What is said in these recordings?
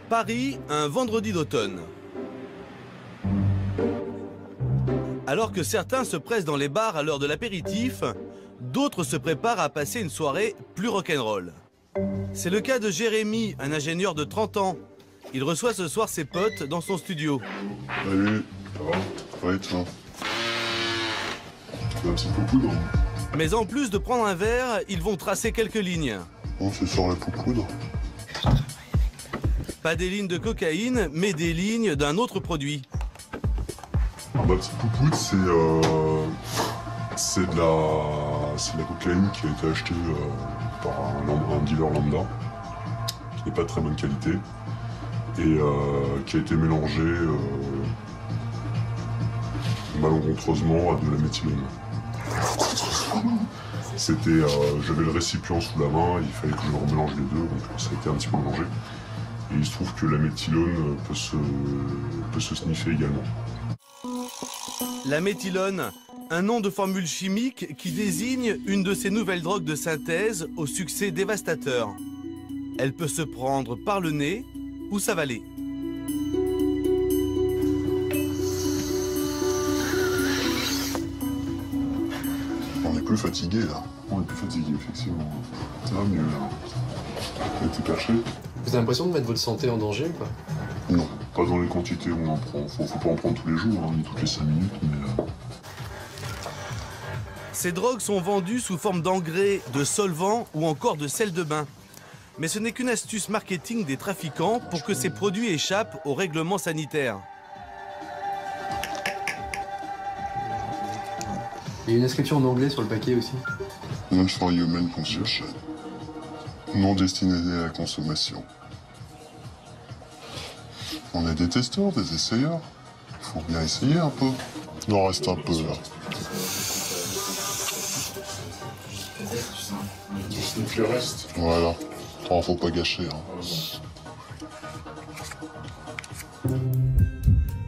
Paris, un vendredi d'automne. Alors que certains se pressent dans les bars à l'heure de l'apéritif, d'autres se préparent à passer une soirée plus rock'n'roll. C'est le cas de Jérémy, un ingénieur de 30 ans. Il reçoit ce soir ses potes dans son studio. Salut, ça va? Ouais, toi? Un petit peu poudre. Mais en plus de prendre un verre, ils vont tracer quelques lignes. On se sort la poudre. Pas des lignes de cocaïne, mais des lignes d'un autre produit. Ma petite poupoute, c'est de la cocaïne qui a été achetée par un dealer lambda, qui n'est pas de très bonne qualité, et qui a été mélangée malencontreusement à de la méthylène. J'avais le récipient sous la main, il fallait que je remélange les deux, donc ça a été un petit peu mélangé. Et il se trouve que la méthylone peut se sniffer également. La méthylone, un nom de formule chimique qui désigne une de ces nouvelles drogues de synthèse au succès dévastateur. Elle peut se prendre par le nez ou s'avaler. On est plus fatigué là. On est plus fatigué, effectivement. Ça va mieux là. On a été perché. Vous avez l'impression de mettre votre santé en danger ou pas? Non, pas dans les quantités où on en prend. Faut pas en prendre tous les jours, hein, ni toutes les 5 minutes, mais... Ces drogues sont vendues sous forme d'engrais, de solvants ou encore de sel de bain. Mais ce n'est qu'une astuce marketing des trafiquants pour que ces produits échappent aux règlements sanitaires. Il y a une inscription en anglais sur le paquet aussi. Not for human consumption. Non destiné à la consommation. On est des testeurs, des essayeurs. Faut bien essayer un peu. Il en reste un peu là. Donc le reste. Voilà. Oh, faut pas gâcher. Hein.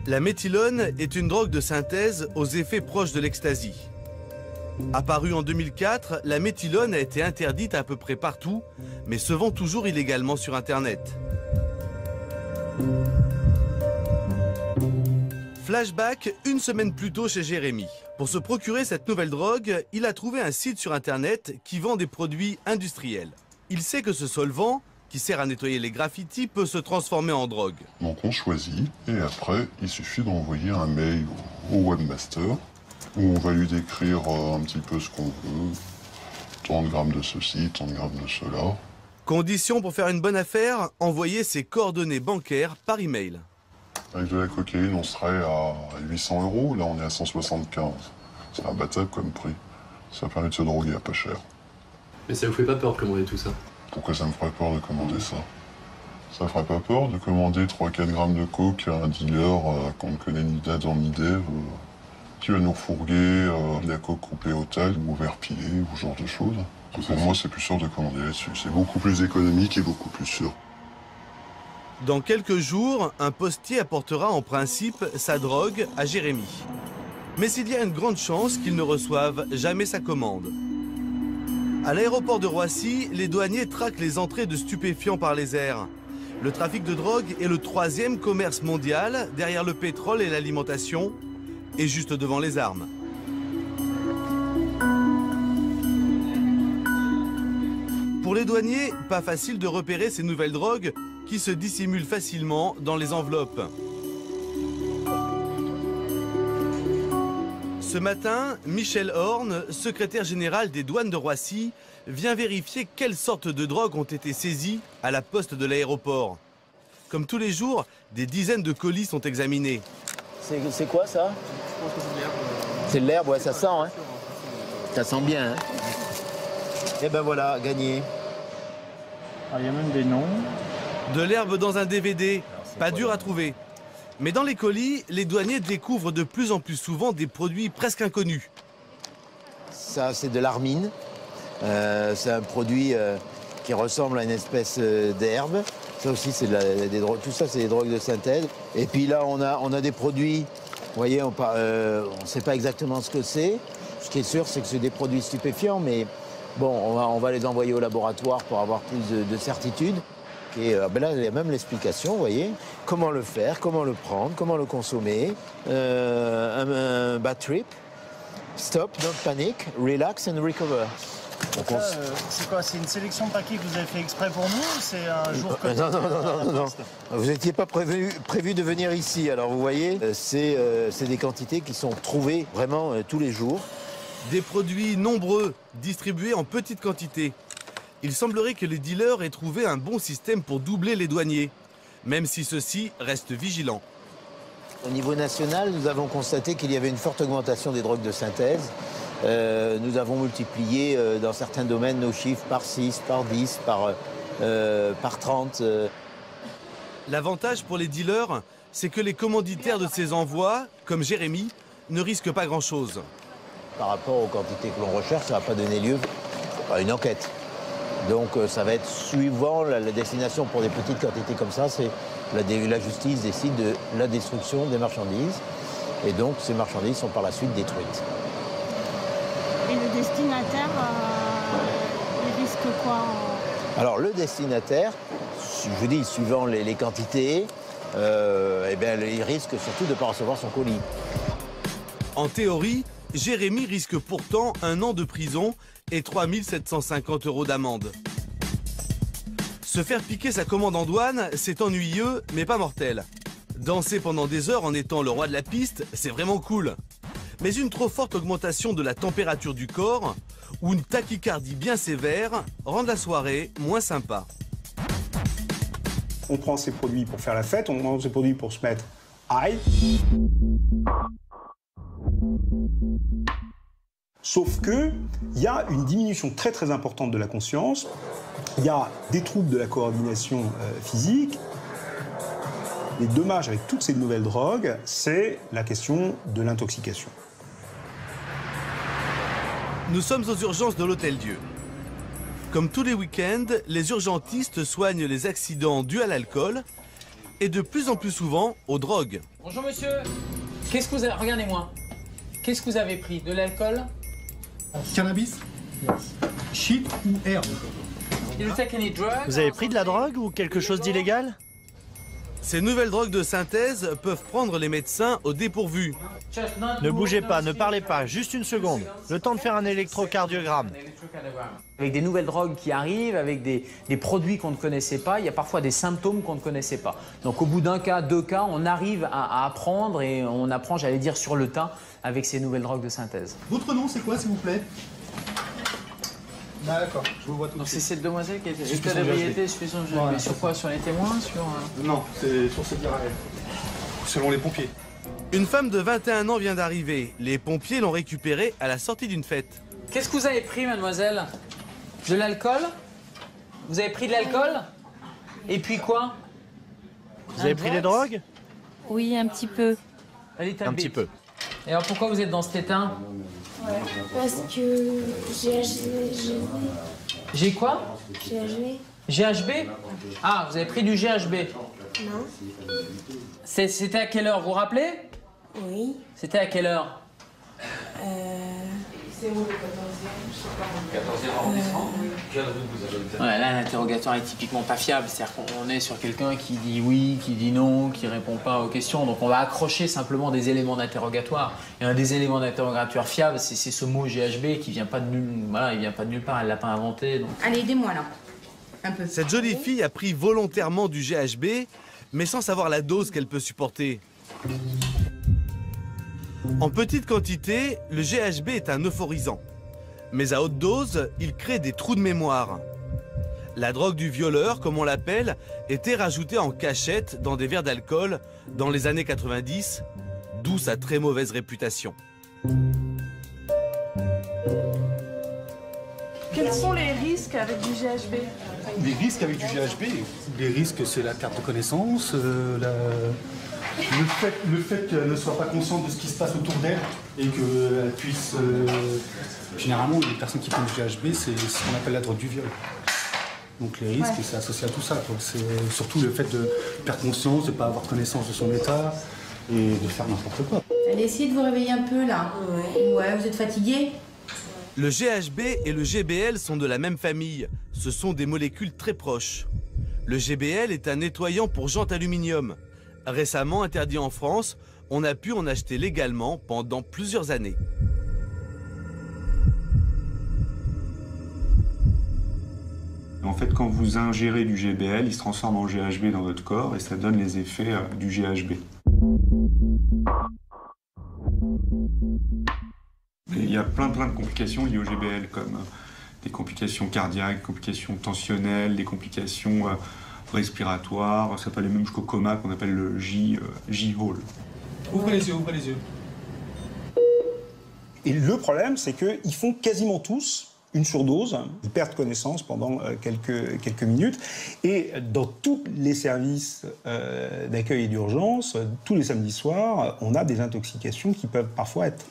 La méthylone est une drogue de synthèse aux effets proches de l'ecstasy. Apparue en 2004, la méthylone a été interdite à peu près partout, mais se vend toujours illégalement sur Internet. Flashback, une semaine plus tôt chez Jérémy. Pour se procurer cette nouvelle drogue, il a trouvé un site sur Internet qui vend des produits industriels. Il sait que ce solvant, qui sert à nettoyer les graffitis, peut se transformer en drogue. Donc on choisit, et après, il suffit d'envoyer un mail au webmaster, où on va lui décrire un petit peu ce qu'on veut, tant de grammes de ceci, tant de grammes de cela. Condition pour faire une bonne affaire, envoyer ses coordonnées bancaires par email. Avec de la cocaïne, on serait à 800 €, là on est à 175. C'est imbattable comme prix. Ça permet de se droguer à pas cher. Mais ça vous fait pas peur de commander tout ça? Pourquoi ça me ferait peur de commander ça? Ça ferait pas peur de commander 3-4 grammes de coke à un dealer qu'on ne connaît ni date ni d'Ève, qui va nous refourguer de la coke coupée au taille ou au verre pilé ou ce genre de choses. Pour moi, c'est plus sûr de commander là-dessus. C'est beaucoup plus économique et beaucoup plus sûr. Dans quelques jours, un postier apportera en principe sa drogue à Jérémy. Mais il y a une grande chance qu'il ne reçoive jamais sa commande. À l'aéroport de Roissy, les douaniers traquent les entrées de stupéfiants par les airs. Le trafic de drogue est le 3e commerce mondial, derrière le pétrole et l'alimentation, et juste devant les armes. Pour les douaniers, pas facile de repérer ces nouvelles drogues qui se dissimulent facilement dans les enveloppes. Ce matin, Michel Horn, secrétaire général des douanes de Roissy, vient vérifier quelles sortes de drogues ont été saisies à la poste de l'aéroport. Comme tous les jours, des dizaines de colis sont examinés. C'est quoi ça? Je pense que c'est de l'herbe. C'est de l'herbe, ouais, ça sent, hein? Ça sent bien, hein? Et ben voilà, gagné. Il y a même des noms. De l'herbe dans un DVD, pas dur à trouver. Mais dans les colis, les douaniers découvrent de plus en plus souvent des produits presque inconnus. Ça, c'est de l'armine. C'est un produit qui ressemble à une espèce d'herbe. Ça aussi, c'est des drogues. Tout ça, c'est des drogues de synthèse. Et puis là, on a des produits. Vous voyez, on ne sait pas exactement ce que c'est. Ce qui est sûr, c'est que c'est des produits stupéfiants, mais bon, on va les envoyer au laboratoire pour avoir plus de certitude. Et ben là, il y a même l'explication, vous voyez, comment le faire, comment le prendre, comment le consommer. Un bad trip, stop, don't panic, relax and recover. C'est quoi? C'est une sélection de paquets que vous avez fait exprès pour nous ou c'est un jour comme Non. Vous n'étiez pas prévu de venir ici. Alors vous voyez, c'est des quantités qui sont trouvées vraiment tous les jours. Des produits nombreux, distribués en petites quantités. Il semblerait que les dealers aient trouvé un bon système pour doubler les douaniers, même si ceux-ci restent vigilants. Au niveau national, nous avons constaté qu'il y avait une forte augmentation des drogues de synthèse. Nous avons multiplié dans certains domaines nos chiffres par 6, par 10, par 30. L'avantage pour les dealers, c'est que les commanditaires de ces envois, comme Jérémy, ne risquent pas grand-chose. Par rapport aux quantités que l'on recherche, ça ne va pas donner lieu à une enquête. Donc ça va être suivant la destination pour des petites quantités comme ça, c'est la justice décide de la destruction des marchandises. Et donc ces marchandises sont par la suite détruites. Et le destinataire, il risque quoi? Alors le destinataire, je vous dis, suivant les quantités, eh bien, il risque surtout de ne pas recevoir son colis. En théorie, Jérémy risque pourtant 1 an de prison et 3 750 € d'amende. Se faire piquer sa commande en douane, c'est ennuyeux, mais pas mortel. Danser pendant des heures en étant le roi de la piste, c'est vraiment cool. Mais une trop forte augmentation de la température du corps ou une tachycardie bien sévère rendent la soirée moins sympa. On prend ces produits pour faire la fête, on prend ces produits pour se mettre high. Sauf que il y a une diminution très très importante de la conscience, il y a des troubles de la coordination physique. Les dommages avec toutes ces nouvelles drogues, c'est la question de l'intoxication. Nous sommes aux urgences de l'Hôtel Dieu. Comme tous les week-ends, les urgentistes soignent les accidents dus à l'alcool et de plus en plus souvent aux drogues. Bonjour monsieur, qu'est-ce que vous avez... Regardez-moi. Qu'est-ce que vous avez pris? De l'alcool? Cannabis? Shit ou herbe? Vous avez pris de la drogue ou quelque chose d'illégal? Ces nouvelles drogues de synthèse peuvent prendre les médecins au dépourvu. Ne bougez pas, ne parlez pas, juste une seconde. Le temps de faire un électrocardiogramme. Avec des nouvelles drogues qui arrivent, avec des produits qu'on ne connaissait pas, il y a parfois des symptômes qu'on ne connaissait pas. Donc au bout d'un cas, 2 cas, on arrive à apprendre et on apprend, j'allais dire, sur le tas avec ces nouvelles drogues de synthèse. Votre nom, c'est quoi, s'il vous plaît? D'accord, je vous vois tout de suite. C'est cette demoiselle qui a été état d'ébriété suffisant. Mais sur quoi? Sur les témoins? Non, c'est sur cette diarrhée. Selon les pompiers. Une femme de 21 ans vient d'arriver. Les pompiers l'ont récupérée à la sortie d'une fête. Qu'est-ce que vous avez pris, mademoiselle? De l'alcool? Vous avez pris de l'alcool? Et puis quoi? Vous avez pris des drogues? Oui, un petit peu. Un petit peu. Et alors pourquoi vous êtes dans cet état? Parce que J'ai quoi? GHB? Ah, vous avez pris du GHB? Non. C'était à quelle heure, vous vous rappelez? Oui. C'était à quelle heure? C'est où le 14e? 14e arrondissement? Ouais, là, l'interrogatoire est typiquement pas fiable. C'est-à-dire qu'on est sur quelqu'un qui dit oui, qui dit non, qui répond pas aux questions. Donc on va accrocher simplement des éléments d'interrogatoire. Et un des éléments d'interrogatoire fiable, c'est ce mot GHB qui vient pas de nulle part. Elle l'a pas inventé. Donc... Allez, aidez-moi là. Un peu. Cette jolie fille a pris volontairement du GHB, mais sans savoir la dose qu'elle peut supporter. En petite quantité, le GHB est un euphorisant. Mais à haute dose, il crée des trous de mémoire. La drogue du violeur, comme on l'appelle, était rajoutée en cachette dans des verres d'alcool dans les années 90, d'où sa très mauvaise réputation. Quels sont les risques avec du GHB? Les risques avec du GHB, les risques, c'est la perte de connaissance, le fait qu'elle ne soit pas consciente de ce qui se passe autour d'elle et qu'elle puisse... Généralement, les personnes qui prennent du GHB, c'est ce qu'on appelle la drogue du viol. Donc les risques, c'est associé à tout ça. C'est surtout le fait de perdre conscience, de ne pas avoir connaissance de son état et de faire n'importe quoi. Allez, essayez de vous réveiller un peu là. Ouais, vous êtes fatigué? Le GHB et le GBL sont de la même famille. Ce sont des molécules très proches. Le GBL est un nettoyant pour jantes aluminium. Récemment interdit en France, on a pu en acheter légalement pendant plusieurs années. En fait, quand vous ingérez du GBL, il se transforme en GHB dans votre corps et ça donne les effets du GHB. Et il y a plein de complications liées au GBL, comme des complications cardiaques, des complications tensionnelles, des complications respiratoires. Ça peut aller même jusqu'au coma qu'on appelle le J-Hall. Ouvrez les yeux, ouvrez les yeux. Et le problème, c'est qu'ils font quasiment tous une surdose, ils perdent connaissance pendant quelques minutes. Et dans tous les services d'accueil et d'urgence, tous les samedis soirs, on a des intoxications qui peuvent parfois être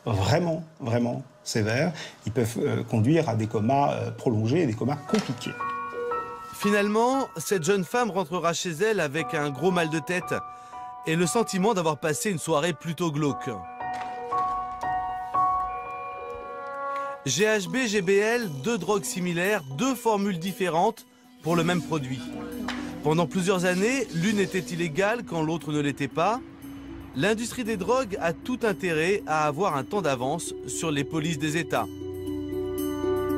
vraiment sévères. Ils peuvent conduire à des comas prolongés et des comas compliqués. Finalement, cette jeune femme rentrera chez elle avec un gros mal de tête et le sentiment d'avoir passé une soirée plutôt glauque. GHB, GBL, deux drogues similaires, deux formules différentes pour le même produit. Pendant plusieurs années, l'une était illégale quand l'autre ne l'était pas. L'industrie des drogues a tout intérêt à avoir un temps d'avance sur les polices des États.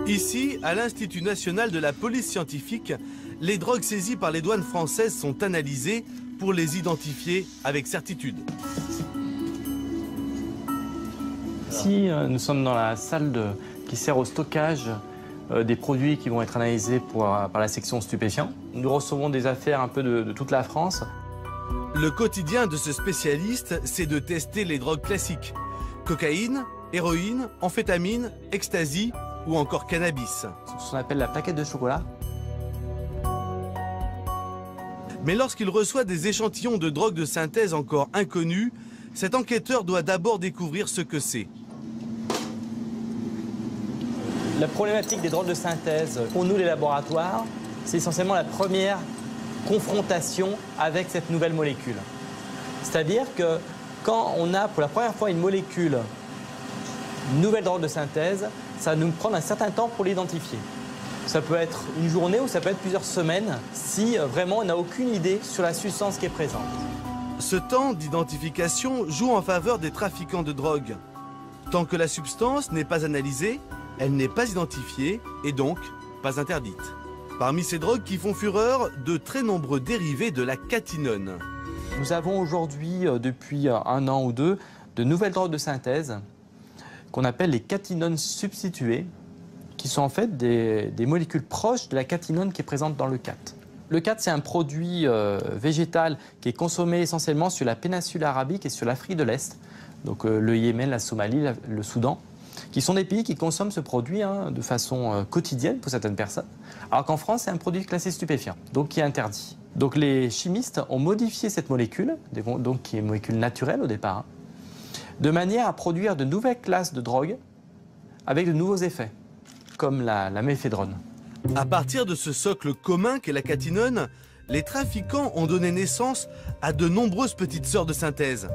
Ici, à l'Institut national de la police scientifique, les drogues saisies par les douanes françaises sont analysées pour les identifier avec certitude. Ici, nous sommes dans la salle qui sert au stockage des produits qui vont être analysés par la section stupéfiants. Nous recevons des affaires un peu de toute la France. Le quotidien de ce spécialiste, c'est de tester les drogues classiques. Cocaïne, héroïne, amphétamine, ecstasy ou encore cannabis. Ce qu'on appelle la plaquette de chocolat. Mais lorsqu'il reçoit des échantillons de drogues de synthèse encore inconnus, cet enquêteur doit d'abord découvrir ce que c'est. La problématique des drogues de synthèse, pour nous les laboratoires, c'est essentiellement la première confrontation avec cette nouvelle molécule. C'est-à-dire que quand on a pour la première fois une molécule, une nouvelle drogue de synthèse, ça va nous prendre un certain temps pour l'identifier. Ça peut être une journée ou ça peut être plusieurs semaines si vraiment on n'a aucune idée sur la substance qui est présente. Ce temps d'identification joue en faveur des trafiquants de drogue. Tant que la substance n'est pas analysée, elle n'est pas identifiée et donc pas interdite. Parmi ces drogues qui font fureur, de très nombreux dérivés de la catinone. Nous avons aujourd'hui, depuis un an ou deux, de nouvelles drogues de synthèse qu'on appelle les catinones substituées, qui sont en fait des molécules proches de la catinone qui est présente dans le cat. Le cat, c'est un produit végétal qui est consommé essentiellement sur la péninsule arabique et sur l'Afrique de l'Est, donc le Yémen, la Somalie, le Soudan, qui sont des pays qui consomment ce produit de façon quotidienne pour certaines personnes, alors qu'en France, c'est un produit classé stupéfiant, donc qui est interdit. Donc les chimistes ont modifié cette molécule, donc qui est une molécule naturelle au départ, de manière à produire de nouvelles classes de drogues avec de nouveaux effets, comme la méphédrone. À partir de ce socle commun qu'est la catinone, les trafiquants ont donné naissance à de nombreuses petites sœurs de synthèse.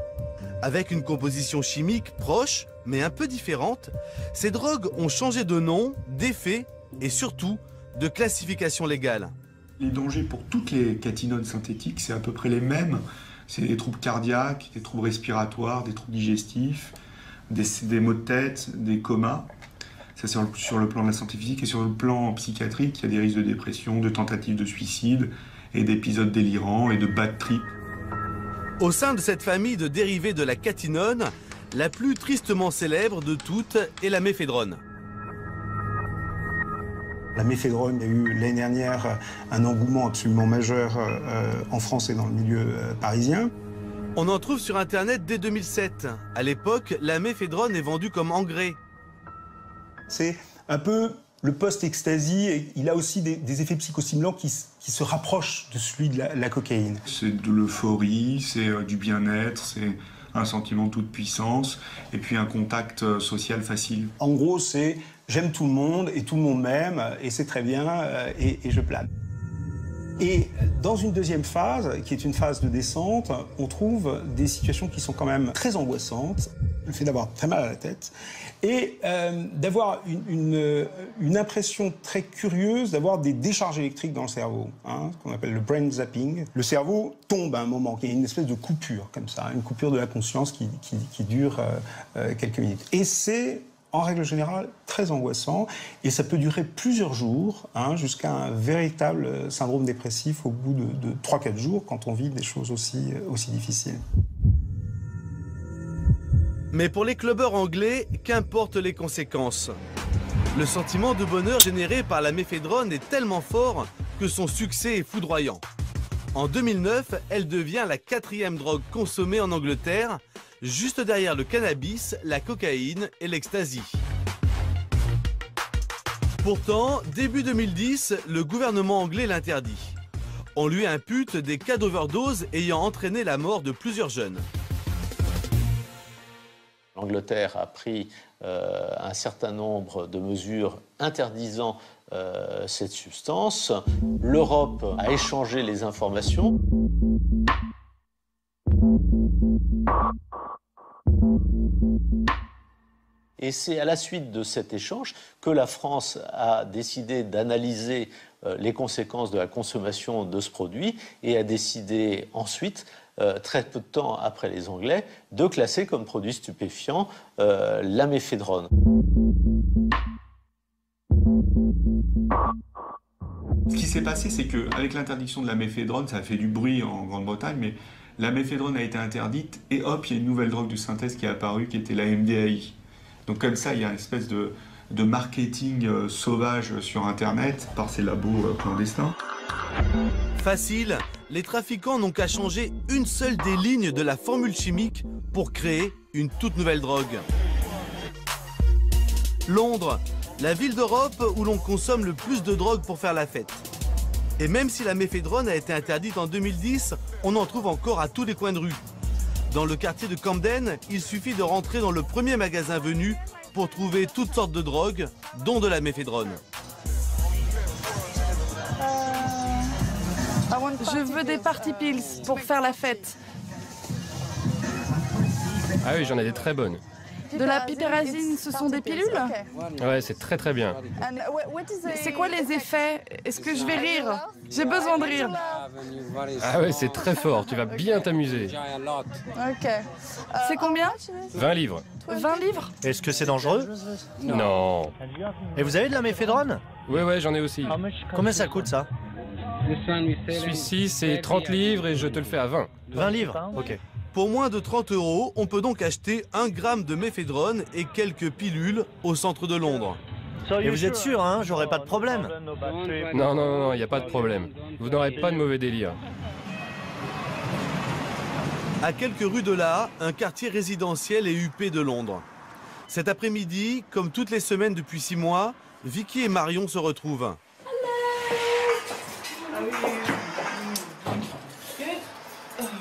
Avec une composition chimique proche, mais un peu différente, ces drogues ont changé de nom, d'effet et surtout de classification légale. Les dangers pour toutes les catinones synthétiques, c'est à peu près les mêmes. C'est des troubles cardiaques, des troubles respiratoires, des troubles digestifs, des maux de tête, des comas. Ça, c'est sur le plan de la santé physique. Et sur le plan psychiatrique, il y a des risques de dépression, de tentatives de suicide et d'épisodes délirants et de bad trip. Au sein de cette famille de dérivés de la catinone, la plus tristement célèbre de toutes est la méphédrone. La méphédrone, il y a eu l'année dernière un engouement absolument majeur en France et dans le milieu parisien. On en trouve sur Internet dès 2007. À l'époque, la méphédrone est vendue comme engrais. C'est un peu le post-ecstasy, et il a aussi des effets psychostimulants qui se rapprochent de celui de la cocaïne. C'est de l'euphorie, c'est du bien-être, c'est un sentiment de toute puissance, et puis un contact social facile. En gros, c'est j'aime tout le monde et tout le monde m'aime, et c'est très bien, et je plane. Et dans une deuxième phase, qui est une phase de descente, on trouve des situations qui sont quand même très angoissantes. Le fait d'avoir très mal à la tête et d'avoir une impression très curieuse d'avoir des décharges électriques dans le cerveau, hein, ce qu'on appelle le brain zapping. Le cerveau tombe à un moment, il y a une espèce de coupure comme ça, une coupure de la conscience qui dure quelques minutes. Et c'est, en règle générale, très angoissant et ça peut durer plusieurs jours, hein, jusqu'à un véritable syndrome dépressif au bout de 3-4 jours quand on vit des choses aussi difficiles. Mais pour les clubbers anglais, qu'importent les conséquences. Le sentiment de bonheur généré par la méphédrone est tellement fort que son succès est foudroyant. En 2009, elle devient la 4e drogue consommée en Angleterre, juste derrière le cannabis, la cocaïne et l'ecstasy. Pourtant, début 2010, le gouvernement anglais l'interdit. On lui impute des cas d'overdose ayant entraîné la mort de plusieurs jeunes. L'Angleterre a pris un certain nombre de mesures interdisant cette substance. L'Europe a échangé les informations. Et c'est à la suite de cet échange que la France a décidé d'analyser les conséquences de la consommation de ce produit et a décidé ensuite, très peu de temps après les Anglais, de classer comme produit stupéfiant la méphédrone. Ce qui s'est passé, c'est qu'avec l'interdiction de la méphédrone, ça a fait du bruit en Grande-Bretagne, mais la méphédrone a été interdite et hop, il y a une nouvelle drogue de synthèse qui est apparue, qui était la MDAI. Donc comme ça, il y a une espèce de marketing sauvage sur Internet par ces labos clandestins. Facile, les trafiquants n'ont qu'à changer une seule des lignes de la formule chimique pour créer une toute nouvelle drogue. Londres, la ville d'Europe où l'on consomme le plus de drogue pour faire la fête. Et même si la méphédrone a été interdite en 2010, on en trouve encore à tous les coins de rue. Dans le quartier de Camden, il suffit de rentrer dans le premier magasin venu pour trouver toutes sortes de drogues, dont de la méphédrone. Je veux des party pills pour faire la fête. Ah oui, j'en ai des très bonnes. De la pipérazine, ce sont des pilules? Ouais, c'est très très bien. C'est quoi les effets? Est-ce que je vais rire? J'ai besoin de rire. Ah ouais, c'est très fort, tu vas bien t'amuser. Ok. C'est combien? 20 livres. 20 livres? Est-ce que c'est dangereux? Non. Et vous avez de la méphédrone? Ouais, j'en ai aussi. Combien ça coûte ça? Celui-ci, c'est 30 livres et je te le fais à 20. 20 livres? Ok. Pour moins de 30 €, on peut donc acheter 1 gramme de méphédrone et quelques pilules au centre de Londres. Et vous êtes sûr, hein? J'aurai pas de problème? Non, il n'y a pas de problème. Vous n'aurez pas de mauvais délire. À quelques rues de là, un quartier résidentiel et huppé de Londres. Cet après-midi, comme toutes les semaines depuis 6 mois, Vicky et Marion se retrouvent.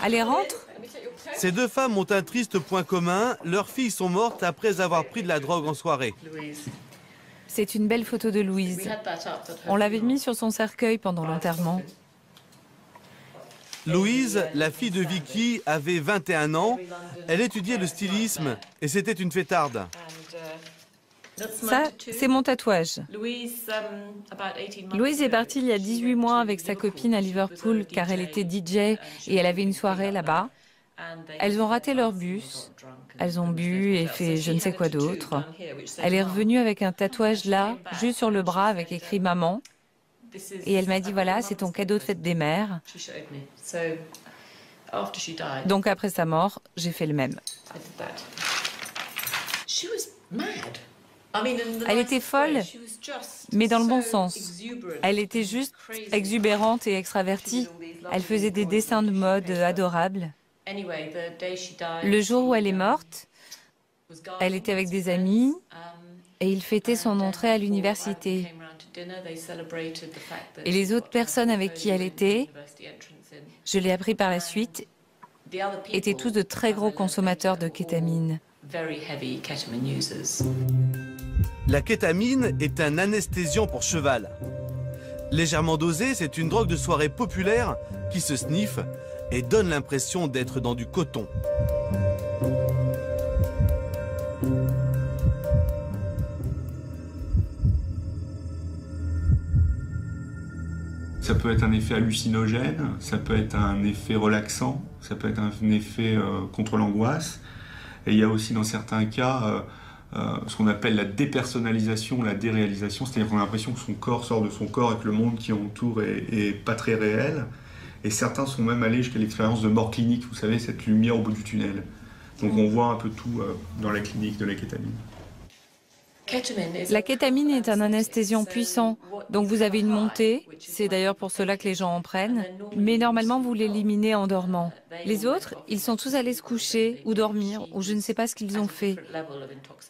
Allez, rentre. Ces deux femmes ont un triste point commun, leurs filles sont mortes après avoir pris de la drogue en soirée. C'est une belle photo de Louise. On l'avait mis sur son cercueil pendant l'enterrement. Louise, la fille de Vicky, avait 21 ans. Elle étudiait le stylisme et c'était une fêtarde. Ça, c'est mon tatouage. Louise est partie il y a 18 mois avec sa copine à Liverpool car elle était DJ et elle avait une soirée là-bas. Elles ont raté leur bus, elles ont bu et fait je ne sais quoi d'autre. Elle est revenue avec un tatouage là, juste sur le bras avec écrit maman. Et elle m'a dit voilà, c'est ton cadeau de fête des mères. Donc après sa mort, j'ai fait le même. Elle était folle, mais dans le bon sens. Elle était juste exubérante et extravertie. Elle faisait des dessins de mode adorables. Le jour où elle est morte, elle était avec des amis et ils fêtaient son entrée à l'université. Et les autres personnes avec qui elle était, je l'ai appris par la suite, étaient tous de très gros consommateurs de kétamine. La kétamine est un anesthésiant pour cheval. Légèrement dosée, c'est une drogue de soirée populaire qui se sniffe et donne l'impression d'être dans du coton. Ça peut être un effet hallucinogène, ça peut être un effet relaxant, ça peut être un effet contre l'angoisse. Et il y a aussi dans certains cas ce qu'on appelle la dépersonnalisation, la déréalisation, c'est-à-dire qu'on a l'impression que son corps sort de son corps et que le monde qui entoure est pas très réel. Et certains sont même allés jusqu'à l'expérience de mort clinique, vous savez, cette lumière au bout du tunnel. Donc on voit un peu tout dans la clinique de la kétamine. La kétamine est un anesthésiant puissant, donc vous avez une montée, c'est d'ailleurs pour cela que les gens en prennent, mais normalement vous l'éliminez en dormant. Les autres, ils sont tous allés se coucher ou dormir, ou je ne sais pas ce qu'ils ont fait.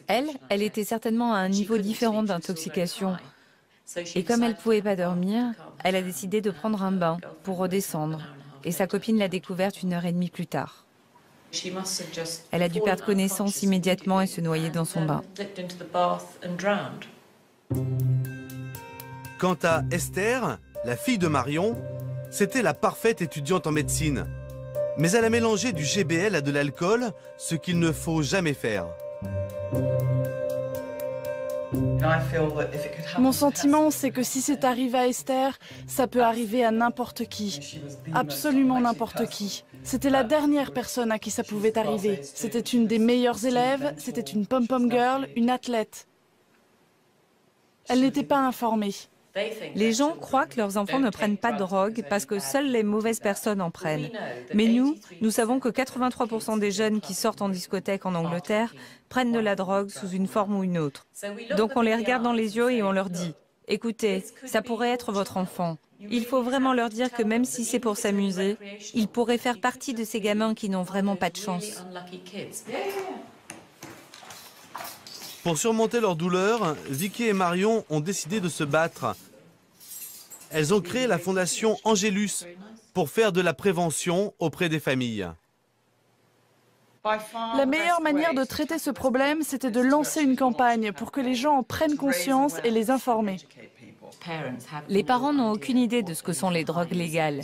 Elle était certainement à un niveau différent d'intoxication. Et comme elle ne pouvait pas dormir, elle a décidé de prendre un bain pour redescendre. Et sa copine l'a découverte 1h30 plus tard. Elle a dû perdre connaissance immédiatement et se noyer dans son bain. Quant à Esther, la fille de Marion, c'était la parfaite étudiante en médecine. Mais elle a mélangé du GBL à de l'alcool, ce qu'il ne faut jamais faire. Mon sentiment, c'est que si c'est arrivé à Esther, ça peut arriver à n'importe qui. Absolument n'importe qui. C'était la dernière personne à qui ça pouvait arriver. C'était une des meilleures élèves, c'était une pom-pom girl, une athlète. Elle n'était pas informée. Les gens croient que leurs enfants ne prennent pas de drogue parce que seules les mauvaises personnes en prennent. Mais nous savons que 83% des jeunes qui sortent en discothèque en Angleterre prennent de la drogue sous une forme ou une autre. Donc on les regarde dans les yeux et on leur dit « Écoutez, ça pourrait être votre enfant. Il faut vraiment leur dire que même si c'est pour s'amuser, ils pourraient faire partie de ces gamins qui n'ont vraiment pas de chance. » Pour surmonter leur douleur, Vicky et Marion ont décidé de se battre. Elles ont créé la fondation Angélus pour faire de la prévention auprès des familles. La meilleure manière de traiter ce problème, c'était de lancer une campagne pour que les gens en prennent conscience et les informer. Les parents n'ont aucune idée de ce que sont les drogues légales.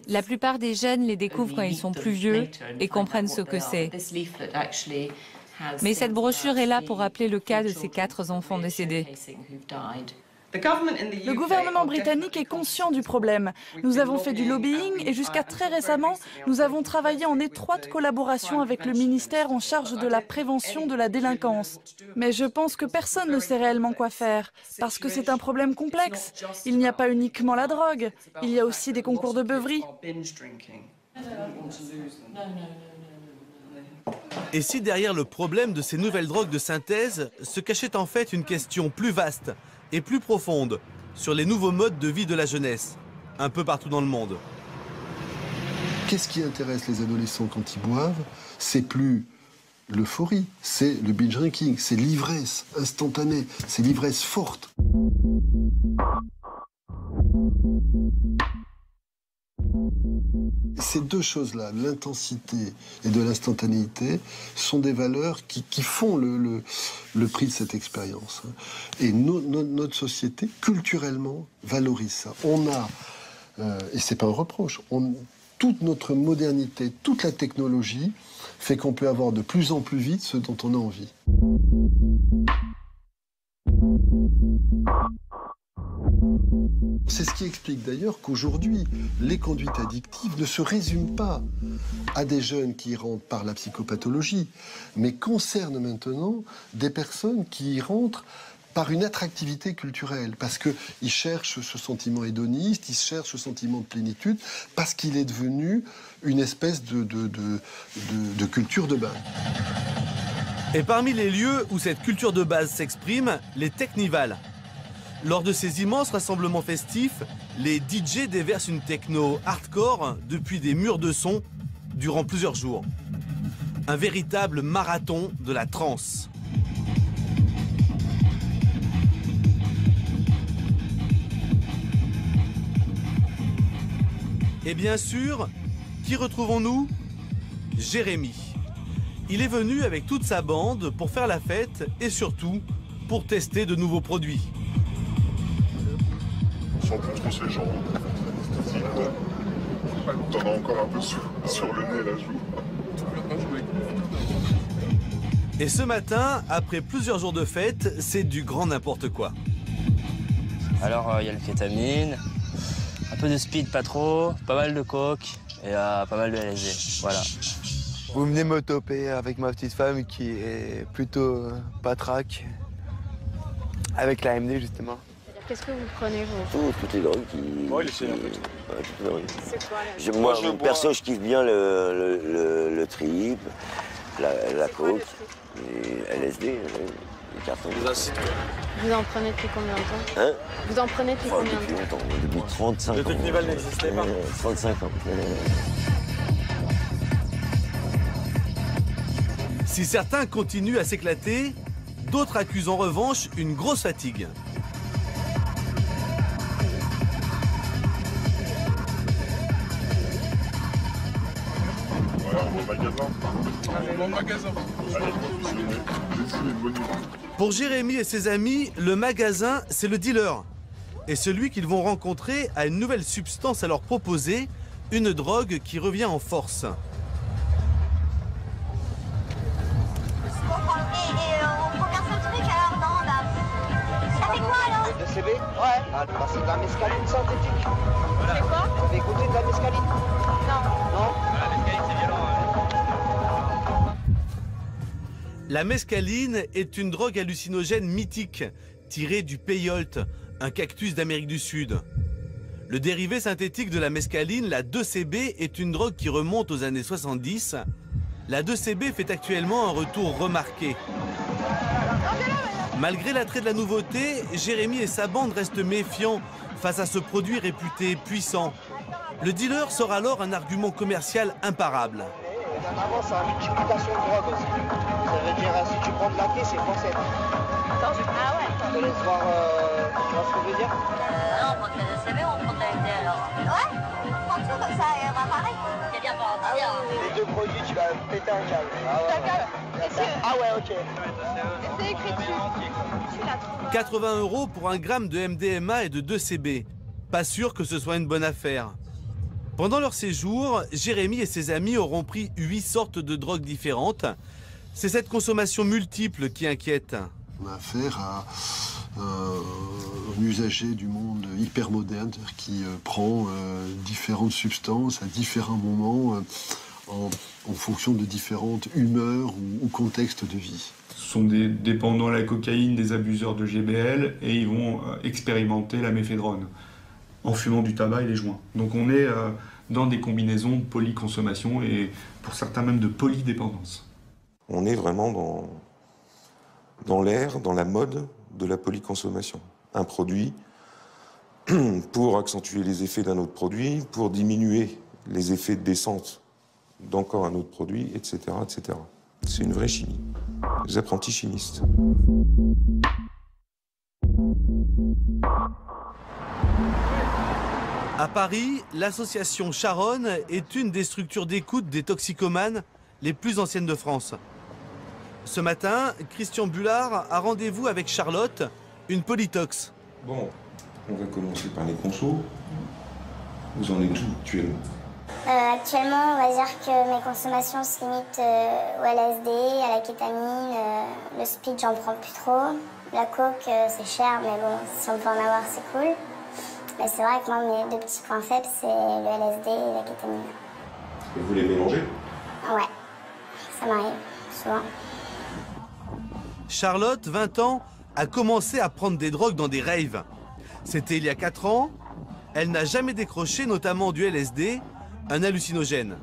La plupart des jeunes les découvrent quand ils sont plus vieux et comprennent ce que c'est. Mais cette brochure est là pour rappeler le cas de ces 4 enfants décédés. Le gouvernement britannique est conscient du problème. Nous avons fait du lobbying et jusqu'à très récemment, nous avons travaillé en étroite collaboration avec le ministère en charge de la prévention de la délinquance. Mais je pense que personne ne sait réellement quoi faire, parce que c'est un problème complexe. Il n'y a pas uniquement la drogue, il y a aussi des concours de beuverie. Et si derrière le problème de ces nouvelles drogues de synthèse se cachait en fait une question plus vaste et plus profonde sur les nouveaux modes de vie de la jeunesse, un peu partout dans le monde. Qu'est-ce qui intéresse les adolescents quand ils boivent? C'est plus l'euphorie, c'est le binge drinking, c'est l'ivresse instantanée, c'est l'ivresse forte. Ces deux choses-là, l'intensité et de l'instantanéité, sont des valeurs qui font le prix de cette expérience. Et notre société, culturellement, valorise ça. On a, et c'est pas un reproche, toute notre modernité, toute la technologie fait qu'on peut avoir de plus en plus vite ce dont on a envie. C'est ce qui explique d'ailleurs qu'aujourd'hui, les conduites addictives ne se résument pas à des jeunes qui y rentrent par la psychopathologie, mais concernent maintenant des personnes qui y rentrent par une attractivité culturelle, parce qu'ils cherchent ce sentiment hédoniste, ils cherchent ce sentiment de plénitude, parce qu'il est devenu une espèce de culture de base. Et parmi les lieux où cette culture de base s'exprime, les technivals. Lors de ces immenses rassemblements festifs, les DJ déversent une techno hardcore depuis des murs de son durant plusieurs jours. Un véritable marathon de la trance. Et bien sûr, qui retrouvons-nous? Jérémy. Il est venu avec toute sa bande pour faire la fête et surtout pour tester de nouveaux produits. sent plus trop ses jambes. T'en as encore un peu sur le nez, là, je vois. Et ce matin, après plusieurs jours de fête, c'est du grand n'importe quoi. Alors, il y a le kétamine, un peu de speed, pas trop, pas mal de coke et pas mal de LSD. Voilà. Vous venez me toper avec ma petite femme qui est plutôt patraque, avec la MD justement. Qu'est-ce que vous prenez, vous? Toutes les drogues qui... Ouais, toutes les drogues. C'est quoi, Moi, perso, je kiffe bien le trip, la coke, et LSD, les cartons. Les acides. Vous en prenez depuis combien de temps? Hein? Vous en prenez depuis combien de temps? Depuis longtemps, depuis 35 ans. Le Technival n'existait pas. 35 ans. Si certains continuent à s'éclater, d'autres accusent en revanche une grosse fatigue. Pour Jérémy et ses amis, le magasin, c'est le dealer. Et celui qu'ils vont rencontrer a une nouvelle substance à leur proposer, une drogue qui revient en force. DCB? Ouais. Ah, bah, c'est de la mescaline synthétique. C'est quoi? Vous avez goûté de la mescaline? Non. Non? La mescaline, c'est violent. La mescaline est une drogue hallucinogène mythique, tirée du peyote, un cactus d'Amérique du Sud. Le dérivé synthétique de la mescaline, la 2CB, est une drogue qui remonte aux années 70. La 2CB fait actuellement un retour remarqué. Malgré l'attrait de la nouveauté, Jérémy et sa bande restent méfiants face à ce produit réputé puissant. Le dealer sort alors un argument commercial imparable. En avant, c'est une multiplication de drogue aussi. Ça veut dire, si tu prends de la clé, c'est français. Ah ouais. Je te laisse voir, tu vois ce que je veux dire? Non, on prend que la DCB, on prend de la MD alors. Ouais, on prend tout comme ça, et on va pareil. C'est bien pour en dire. Les deux produits, tu vas péter un câble. Ah ouais, ok. C'est écrit dessus. 80 € pour un gramme de MDMA et de 2CB. Pas sûr que ce soit une bonne affaire. Pendant leur séjour, Jérémy et ses amis auront pris 8 sortes de drogues différentes. C'est cette consommation multiple qui inquiète. On a affaire à un usager du monde hyper moderne qui prend différentes substances à différents moments en fonction de différentes humeurs ou contextes de vie. Ce sont des dépendants à la cocaïne, des abuseurs de GBL, et ils vont expérimenter la méphédrone en fumant du tabac et les joints. Donc on est dans des combinaisons de polyconsommation et pour certains même de polydépendance. On est vraiment dans l'ère, dans la mode de la polyconsommation. Un produit pour accentuer les effets d'un autre produit, pour diminuer les effets de descente d'encore un autre produit, etc., etc. C'est une vraie chimie. Les apprentis chimistes. À Paris, l'association Charonne est une des structures d'écoute des toxicomanes les plus anciennes de France. Ce matin, Christian Bullard a rendez-vous avec Charlotte, une polytox. Bon, on va commencer par les consos. Vous en êtes où actuellement? Actuellement, on va dire que mes consommations se limitent au LSD, à la kétamine. Le speed, j'en prends plus trop. La coke, c'est cher, mais bon, si on peut en avoir, c'est cool. Mais c'est vrai que moi, mes deux petits points faibles, c'est le LSD et la kétamine. Et vous les mélangez? Ouais, ça m'arrive, souvent. Charlotte, 20 ans, a commencé à prendre des drogues dans des raves. C'était il y a 4 ans. Elle n'a jamais décroché, notamment du LSD, un hallucinogène.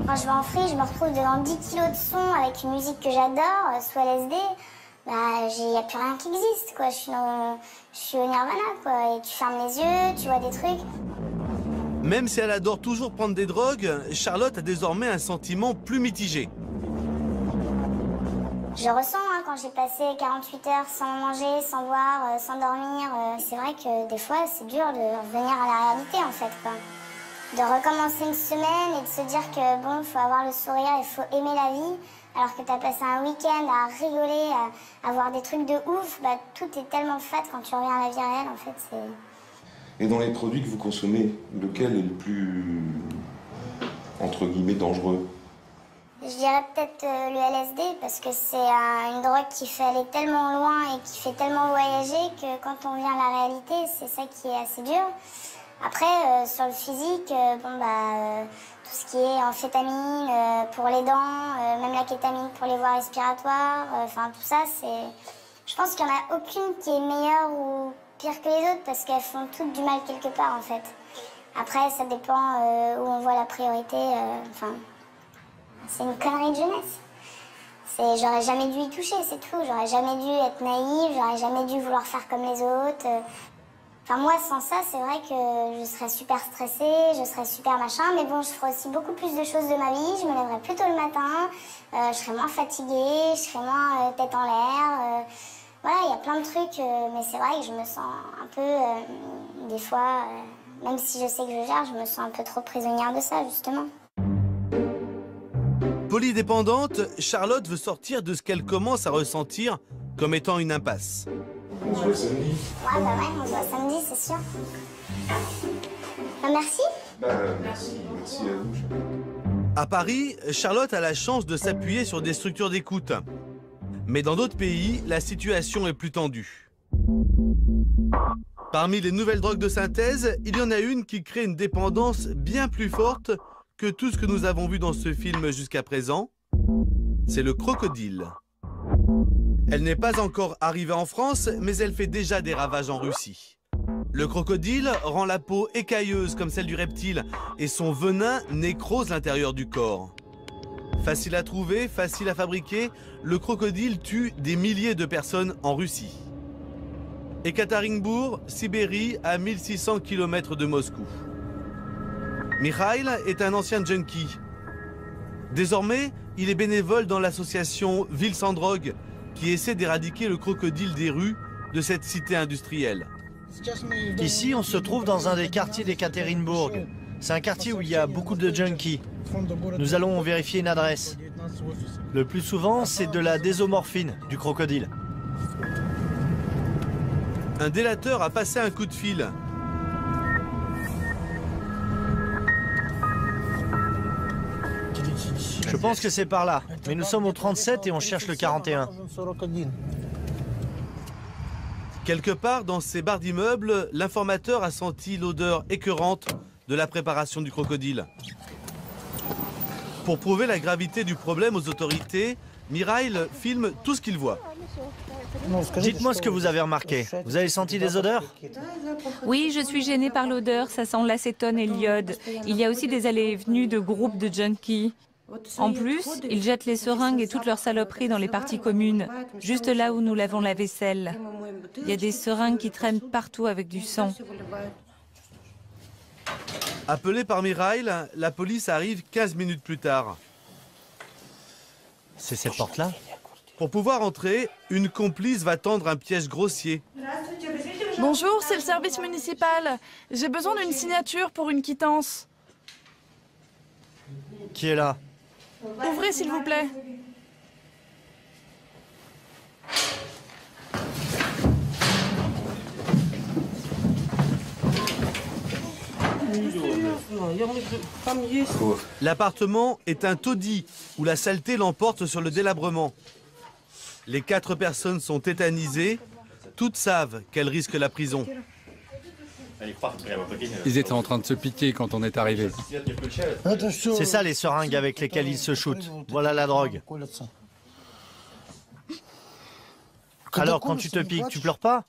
Quand je vais en free, je me retrouve devant 10 kilos de son avec une musique que j'adore, sous LSD. Bah, il n'y a plus rien qui existe, quoi. Je suis au nirvana, quoi. Et tu fermes les yeux, tu vois des trucs. Même si elle adore toujours prendre des drogues, Charlotte a désormais un sentiment plus mitigé. Je ressens, quand j'ai passé 48 heures sans manger, sans boire, sans dormir, c'est vrai que des fois, c'est dur de revenir à la réalité, en fait, quoi. De recommencer une semaine et de se dire que, bon, il faut avoir le sourire, il faut aimer la vie, alors que tu as passé un week-end à rigoler, à voir des trucs de ouf, bah, tout est tellement fade quand tu reviens à la vie réelle, en fait. Et dans les produits que vous consommez, lequel est le plus, entre guillemets, dangereux? Je dirais peut-être le LSD, parce que c'est une drogue qui fait aller tellement loin et qui fait tellement voyager que quand on vient à la réalité, c'est ça qui est assez dur. Après, sur le physique, tout ce qui est amphétamine pour les dents, même la kétamine pour les voies respiratoires, enfin tout ça, c'est... Je pense qu'il n'y en a aucune qui est meilleure ou pire que les autres parce qu'elles font toutes du mal quelque part en fait. Après, ça dépend où on voit la priorité. Enfin, c'est une connerie de jeunesse. J'aurais jamais dû y toucher, c'est tout. J'aurais jamais dû être naïve, j'aurais jamais dû vouloir faire comme les autres. Enfin, moi, sans ça, c'est vrai que je serais super stressée, je serais super machin, mais bon, je ferais aussi beaucoup plus de choses de ma vie, je me lèverais plus tôt le matin, je serais moins fatiguée, je serais moins tête en l'air. Voilà, il y a plein de trucs, mais c'est vrai que je me sens un peu, des fois, même si je sais que je gère, je me sens un peu trop prisonnière de ça, justement. Polydépendante, Charlotte veut sortir de ce qu'elle commence à ressentir comme étant une impasse. On se voit samedi. Ouais, bah ouais, on se voit samedi, c'est sûr. Bah, merci. Merci à vous. À Paris, Charlotte a la chance de s'appuyer sur des structures d'écoute. Mais dans d'autres pays, la situation est plus tendue. Parmi les nouvelles drogues de synthèse, il y en a une qui crée une dépendance bien plus forte que tout ce que nous avons vu dans ce film jusqu'à présent. C'est le crocodile. Elle n'est pas encore arrivée en France, mais elle fait déjà des ravages en Russie. Le crocodile rend la peau écailleuse comme celle du reptile et son venin nécrose l'intérieur du corps. Facile à trouver, facile à fabriquer, le crocodile tue des milliers de personnes en Russie. Ekaterinbourg, Sibérie, à 1600 km de Moscou. Mikhail est un ancien junkie. Désormais, il est bénévole dans l'association Ville sans drogue, qui essaie d'éradiquer le crocodile des rues de cette cité industrielle. Ici, on se trouve dans un des quartiers d'Ekaterinbourg. C'est un quartier où il y a beaucoup de junkies. Nous allons vérifier une adresse. Le plus souvent, c'est de la désomorphine, du crocodile. Un délateur a passé un coup de fil. Je pense que c'est par là. Mais nous sommes au 37 et on cherche le 41. Quelque part dans ces barres d'immeubles, l'informateur a senti l'odeur écœurante de la préparation du crocodile. Pour prouver la gravité du problème aux autorités, Mikhail filme tout ce qu'il voit. Dites-moi ce que vous avez remarqué. Vous avez senti des odeurs? Oui, je suis gênée par l'odeur, ça sent l'acétone et l'iode. Il y a aussi des allées et venues de groupes de junkies. En plus, ils jettent les seringues et toutes leurs saloperies dans les parties communes, juste là où nous lavons la vaisselle. Il y a des seringues qui traînent partout avec du sang. Appelé par Mikhail, la police arrive 15 minutes plus tard. C'est cette porte-là? Pour pouvoir entrer, une complice va tendre un piège grossier. Bonjour, c'est le service municipal. J'ai besoin d'une signature pour une quittance. Qui est là? Ouvrez, s'il vous plaît. L'appartement est un taudis où la saleté l'emporte sur le délabrement. Les 4 personnes sont tétanisées. Toutes savent qu'elles risquent la prison. Ils étaient en train de se piquer quand on est arrivé. C'est ça les seringues avec lesquelles ils se shootent. Voilà la drogue. Alors quand tu te piques, tu pleures pas?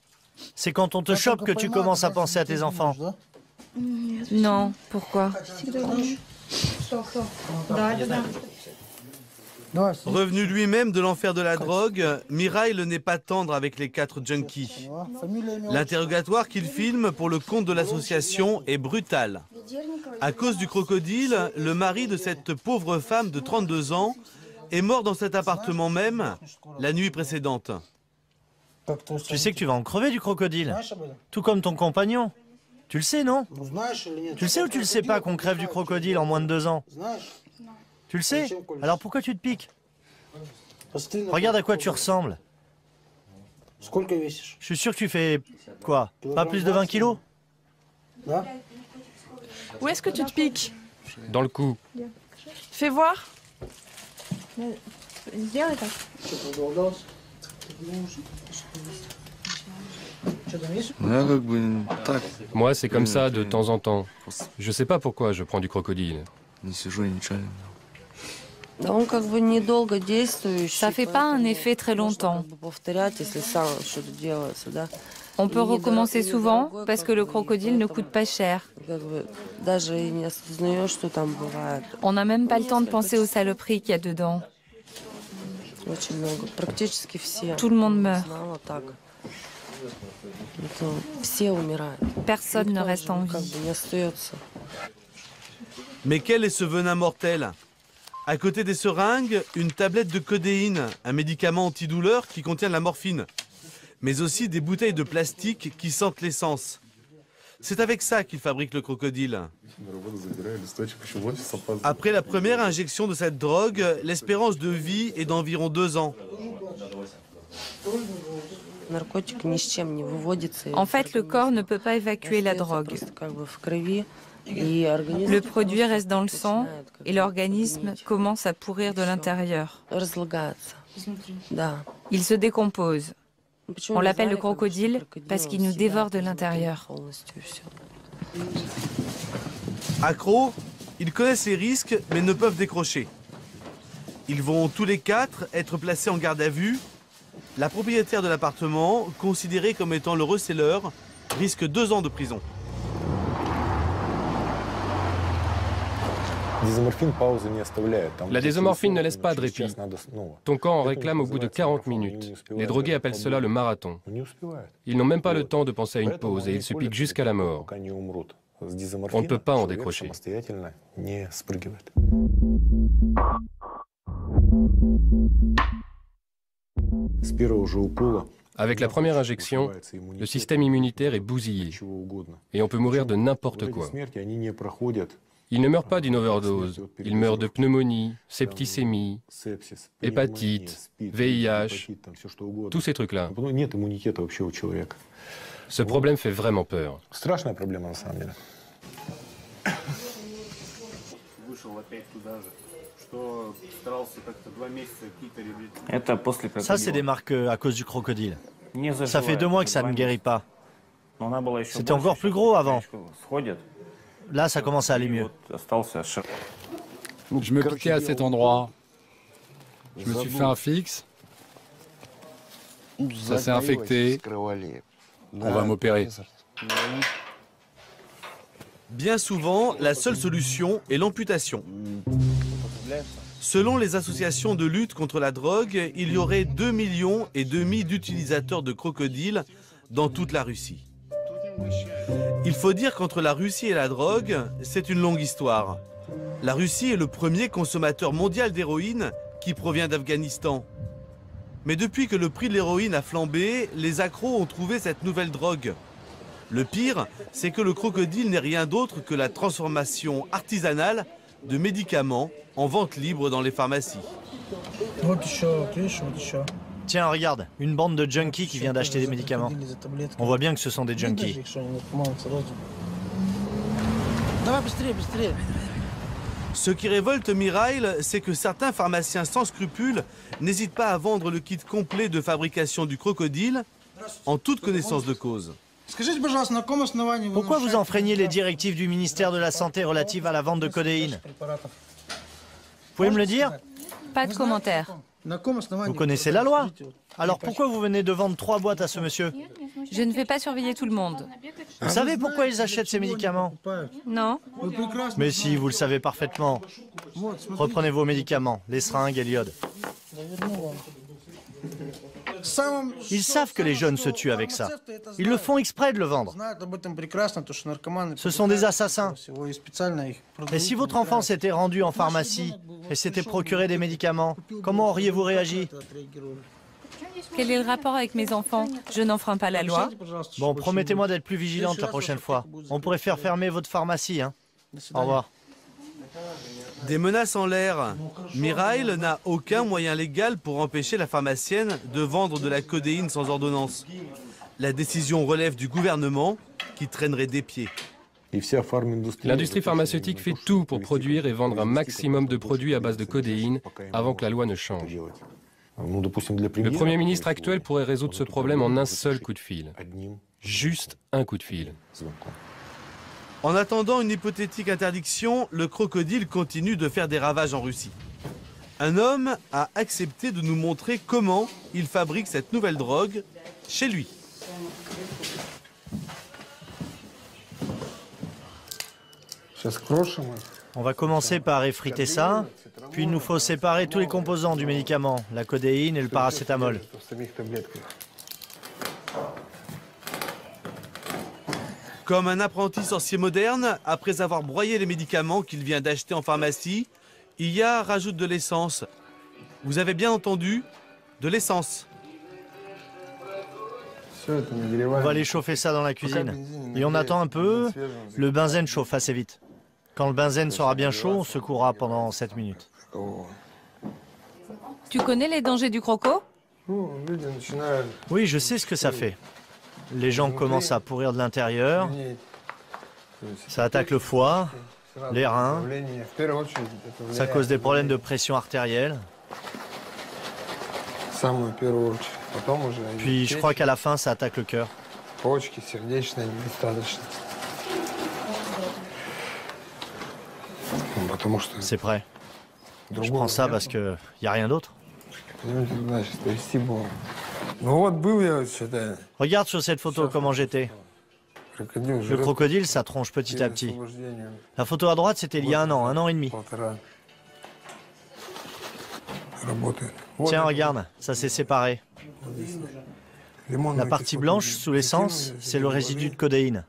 C'est quand on te chope que tu commences à penser à tes enfants. Non, pourquoi? Revenu lui-même de l'enfer de la drogue, Mikhail n'est pas tendre avec les 4 junkies. L'interrogatoire qu'il filme pour le compte de l'association est brutal. À cause du crocodile, le mari de cette pauvre femme de 32 ans est mort dans cet appartement même la nuit précédente. Tu sais que tu vas en crever du crocodile. Tout comme ton compagnon. Tu le sais, non? Tu le sais ou tu le sais pas qu'on crève du crocodile en moins de 2 ans? Tu le sais? Alors pourquoi tu te piques? Regarde à quoi tu ressembles. Je suis sûr que tu fais quoi? Pas plus de 20 kilos? Où est-ce que tu te piques? Dans le cou. Fais voir. Moi, c'est comme ça de temps en temps. Je sais pas pourquoi je prends du crocodile. Ça fait pas un effet très longtemps. On peut recommencer souvent parce que le crocodile ne coûte pas cher. On n'a même pas le temps de penser aux saloperies qu'il y a dedans. Tout le monde meurt. Personne ne reste en vie. Mais quel est ce venin mortel? À côté des seringues, une tablette de codéine, un médicament antidouleur qui contient de la morphine, mais aussi des bouteilles de plastique qui sentent l'essence. C'est avec ça qu'il fabrique le crocodile. Après la première injection de cette drogue, l'espérance de vie est d'environ 2 ans. En fait, le corps ne peut pas évacuer la drogue. Le produit reste dans le sang et l'organisme commence à pourrir de l'intérieur. Il se décompose. On l'appelle le crocodile parce qu'il nous dévore de l'intérieur. Accros, ils connaissent les risques mais ne peuvent décrocher. Ils vont tous les 4 être placés en garde à vue. La propriétaire de l'appartement, considérée comme étant le receleur, risque 2 ans de prison. La désomorphine ne laisse pas de répit. Ton corps en réclame au bout de 40 minutes. Les drogués appellent cela le marathon. Ils n'ont même pas le temps de penser à une pause et ils se piquent jusqu'à la mort. On ne peut pas en décrocher. Avec la première injection, le système immunitaire est bousillé et on peut mourir de n'importe quoi. Ils ne meurent pas d'une overdose, ils meurent de pneumonie, septicémie, hépatite, VIH, tous ces trucs-là. Ce problème fait vraiment peur. Ça, c'est des marques à cause du crocodile. Ça fait 2 mois que ça ne guérit pas. C'était encore plus gros avant. Là, ça commence à aller mieux. Je me piquais à cet endroit. Je me suis fait un fixe. Ça s'est infecté. On va m'opérer. Bien souvent, la seule solution est l'amputation. Selon les associations de lutte contre la drogue, il y aurait 2,5 millions d'utilisateurs de crocodiles dans toute la Russie. Il faut dire qu'entre la Russie et la drogue, c'est une longue histoire. La Russie est le premier consommateur mondial d'héroïne qui provient d'Afghanistan. Mais depuis que le prix de l'héroïne a flambé, les accros ont trouvé cette nouvelle drogue. Le pire, c'est que le crocodile n'est rien d'autre que la transformation artisanale de médicaments en vente libre dans les pharmacies. Tiens, regarde, une bande de junkies qui vient d'acheter des médicaments. On voit bien que ce sont des junkies. Ce qui révolte Mirail, c'est que certains pharmaciens sans scrupules n'hésitent pas à vendre le kit complet de fabrication du crocodile en toute connaissance de cause. Pourquoi vous enfreignez les directives du ministère de la Santé relatives à la vente de codéine? Vous pouvez me le dire? Pas de commentaire. Vous connaissez la loi. Alors pourquoi vous venez de vendre 3 boîtes à ce monsieur? Je ne vais pas surveiller tout le monde. Vous savez pourquoi ils achètent ces médicaments? Non. Mais si, vous le savez parfaitement. Reprenez vos médicaments, les seringues et l'iode. Ils savent que les jeunes se tuent avec ça. Ils le font exprès de le vendre. Ce sont des assassins. Et si votre enfant s'était rendu en pharmacie et s'était procuré des médicaments, comment auriez-vous réagi? Quel est le rapport avec mes enfants? Je n'enfreins pas la loi. Bon, promettez-moi d'être plus vigilante la prochaine fois. On pourrait faire fermer votre pharmacie, hein. Au revoir. Des menaces en l'air. Mirail n'a aucun moyen légal pour empêcher la pharmacienne de vendre de la codéine sans ordonnance. La décision relève du gouvernement qui traînerait des pieds. L'industrie pharmaceutique fait tout pour produire et vendre un maximum de produits à base de codéine avant que la loi ne change. Le Premier ministre actuel pourrait résoudre ce problème en un seul coup de fil. Juste un coup de fil. En attendant une hypothétique interdiction, le crocodile continue de faire des ravages en Russie. Un homme a accepté de nous montrer comment il fabrique cette nouvelle drogue chez lui. On va commencer par effriter ça, puis il nous faut séparer tous les composants du médicament, la codéine et le paracétamol. Comme un apprenti sorcier moderne, après avoir broyé les médicaments qu'il vient d'acheter en pharmacie, Iya rajoute de l'essence. Vous avez bien entendu, de l'essence. On va aller chauffer ça dans la cuisine. Et on attend un peu, le benzène chauffe assez vite. Quand le benzène sera bien chaud, on secouera pendant 7 minutes. Tu connais les dangers du croco? Oui, je sais ce que ça fait. Les gens commencent à pourrir de l'intérieur. Ça attaque le foie, les reins. Ça cause des problèmes de pression artérielle. Puis je crois qu'à la fin, ça attaque le cœur. C'est prêt. Je prends ça parce qu'il n'y a rien d'autre. Regarde sur cette photo comment j'étais. Le crocodile, ça tronche petit à petit. La photo à droite, c'était il y a un an et demi. Tiens, regarde, ça s'est séparé. La partie blanche, sous l'essence, c'est le résidu de codéine.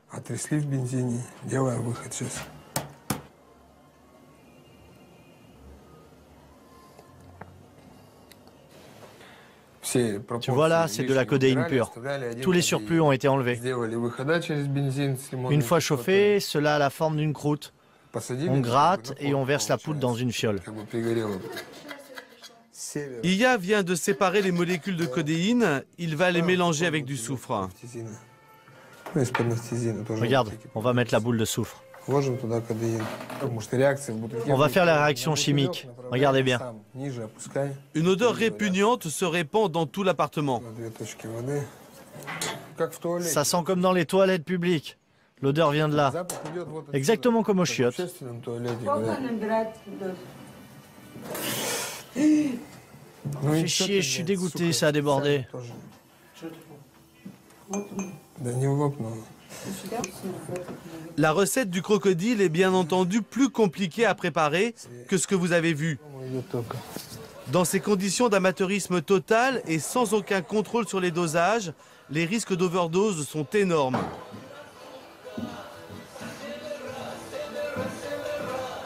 Tu vois là, c'est de la codéine pure. Tous les surplus ont été enlevés. Une fois chauffé, cela a la forme d'une croûte. On gratte et on verse la poudre dans une fiole. Iya vient de séparer les molécules de codéine. Il va les mélanger avec du soufre. Regarde, on va mettre la boule de soufre. On va faire la réaction chimique. Regardez bien. Une odeur répugnante se répand dans tout l'appartement. Ça sent comme dans les toilettes publiques. L'odeur vient de là. Exactement comme aux chiottes. Fais chier, je suis dégoûté, ça a débordé. La recette du crocodile est bien entendu plus compliquée à préparer que ce que vous avez vu. Dans ces conditions d'amateurisme total et sans aucun contrôle sur les dosages, les risques d'overdose sont énormes.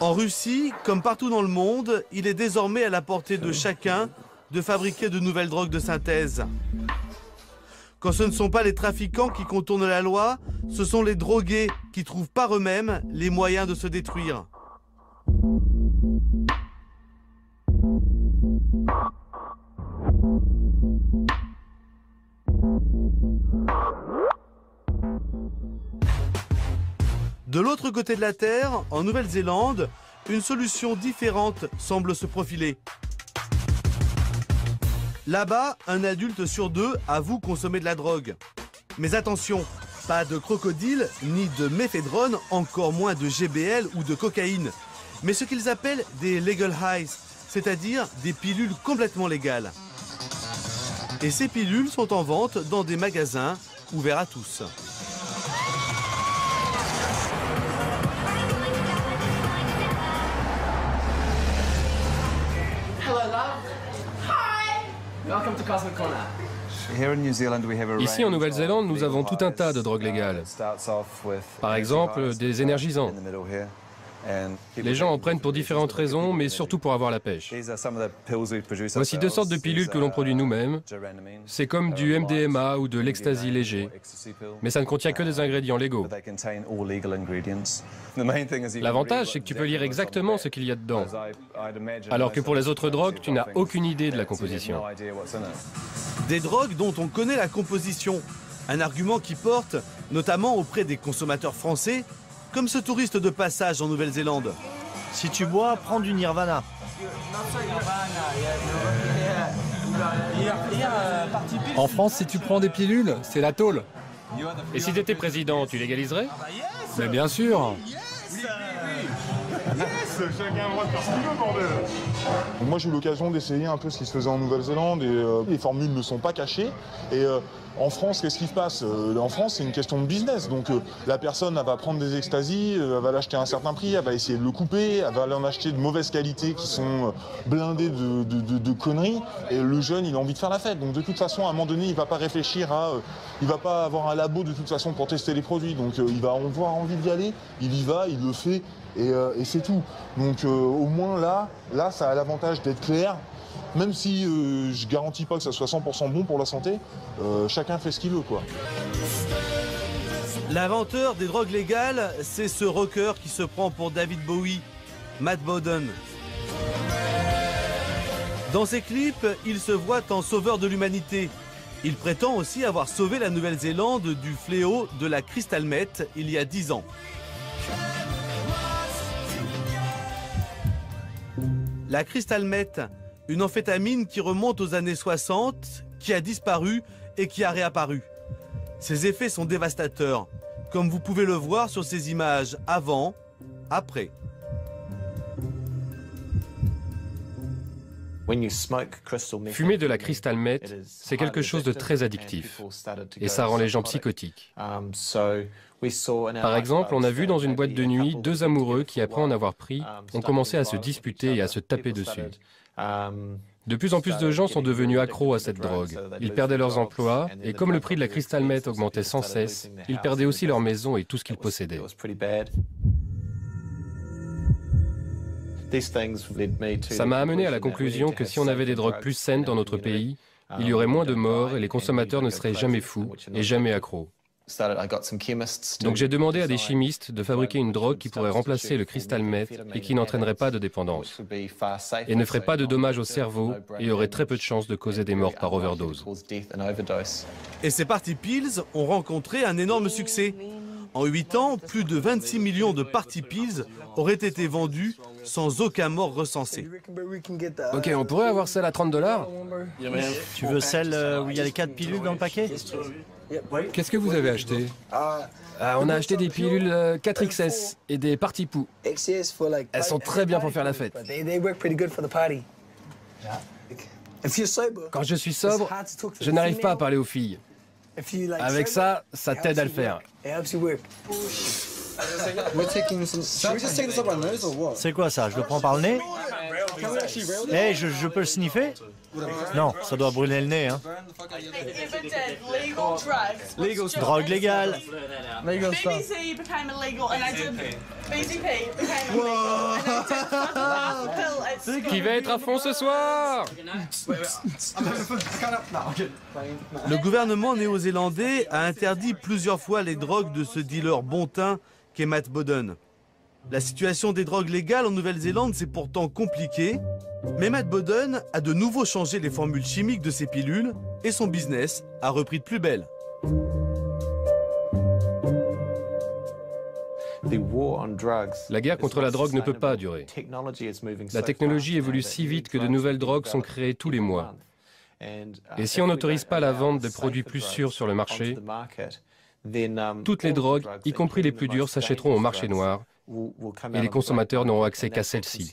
En Russie, comme partout dans le monde, il est désormais à la portée de chacun de fabriquer de nouvelles drogues de synthèse. Quand ce ne sont pas les trafiquants qui contournent la loi, ce sont les drogués qui trouvent par eux-mêmes les moyens de se détruire. De l'autre côté de la Terre, en Nouvelle-Zélande, une solution différente semble se profiler. Là-bas, un adulte sur 2 avoue consommer de la drogue. Mais attention, pas de crocodile, ni de méphédrone, encore moins de GBL ou de cocaïne. Mais ce qu'ils appellent des legal highs, c'est-à-dire des pilules complètement légales. Et ces pilules sont en vente dans des magasins ouverts à tous. Ici, en Nouvelle-Zélande, nous avons tout un tas de drogues légales. Par exemple, des énergisants. Les gens en prennent pour différentes raisons, mais surtout pour avoir la pêche. Voici 2 sortes de pilules que l'on produit nous-mêmes. C'est comme du MDMA ou de l'ecstasy léger, mais ça ne contient que des ingrédients légaux. L'avantage, c'est que tu peux lire exactement ce qu'il y a dedans, alors que pour les autres drogues, tu n'as aucune idée de la composition. Des drogues dont on connaît la composition, un argument qui porte notamment auprès des consommateurs français, comme ce touriste de passage en Nouvelle-Zélande. Si tu bois, prends du Nirvana. En France, si tu prends des pilules, c'est la tôle. Et si tu étais président, tu légaliserais? Mais bien sûr. Chacun a le droit de faire ce qu'il veut, bordel. Moi, j'ai eu l'occasion d'essayer un peu ce qui se faisait en Nouvelle-Zélande et les formules ne sont pas cachées. Et en France, qu'est-ce qui se passe? En France, c'est une question de business. Donc, la personne, elle va prendre des extasies, elle va l'acheter à un certain prix, elle va essayer de le couper, elle va aller en acheter de mauvaise qualité qui sont blindées de conneries. Et le jeune, il a envie de faire la fête. Donc, de toute façon, à un moment donné, il va pas réfléchir à... il va pas avoir un labo, de toute façon, pour tester les produits. Donc, il va avoir envie d'y aller, il y va, il le fait. Et c'est tout. Donc au moins là ça a l'avantage d'être clair. Même si je garantis pas que ça soit 100% bon pour la santé, chacun fait ce qu'il veut, quoi. L'inventeur des drogues légales, c'est ce rocker qui se prend pour David Bowie, Matt Bodden. Dans ses clips, il se voit en sauveur de l'humanité. Il prétend aussi avoir sauvé la Nouvelle-Zélande du fléau de la crystal meth il y a 10 ans. La crystal meth, une amphétamine qui remonte aux années 60, qui a disparu et qui a réapparu. Ses effets sont dévastateurs, comme vous pouvez le voir sur ces images avant, après. Fumer de la crystal meth, c'est quelque chose de très addictif et ça rend les gens psychotiques. Par exemple, on a vu dans une boîte de nuit 2 amoureux qui, après en avoir pris, ont commencé à se disputer et à se taper dessus. De plus en plus de gens sont devenus accros à cette drogue. Ils perdaient leurs emplois et comme le prix de la crystal meth augmentait sans cesse, ils perdaient aussi leur maison et tout ce qu'ils possédaient. Ça m'a amené à la conclusion que si on avait des drogues plus saines dans notre pays, il y aurait moins de morts et les consommateurs ne seraient jamais fous et jamais accros. Donc j'ai demandé à des chimistes de fabriquer une drogue qui pourrait remplacer le crystal meth et qui n'entraînerait pas de dépendance et ne ferait pas de dommages au cerveau et aurait très peu de chances de causer des morts par overdose. Et ces Party Pills ont rencontré un énorme succès. En 8 ans, plus de 26 millions de Party Pills auraient été vendus sans aucun mort recensé. Ok, on pourrait avoir celle à $30 ? Tu veux celle où il y a les 4 pilules dans le paquet? Qu'est-ce que vous avez acheté? On a acheté des pilules 4XS et des Party Poo. Elles sont très bien pour faire la fête. Quand je suis sobre, je n'arrive pas à parler aux filles. Avec ça, ça t'aide à le faire. C'est quoi ça? Je le prends par le nez? Hey, je peux le sniffer? Non, ça doit brûler le nez, hein. Drogue légale. Qui va être à fond ce soir? Le gouvernement néo-zélandais a interdit plusieurs fois les drogues de ce dealer bon teint qu'est Matt Bodden. La situation des drogues légales en Nouvelle-Zélande, c'est pourtant compliqué, mais Matt Bodden a de nouveau changé les formules chimiques de ses pilules et son business a repris de plus belle. La guerre contre la drogue ne peut pas durer. La technologie évolue si vite que de nouvelles drogues sont créées tous les mois. Et si on n'autorise pas la vente de produits plus sûrs sur le marché, toutes les drogues, y compris les plus dures, s'achèteront au marché noir et les consommateurs n'auront accès qu'à celles-ci.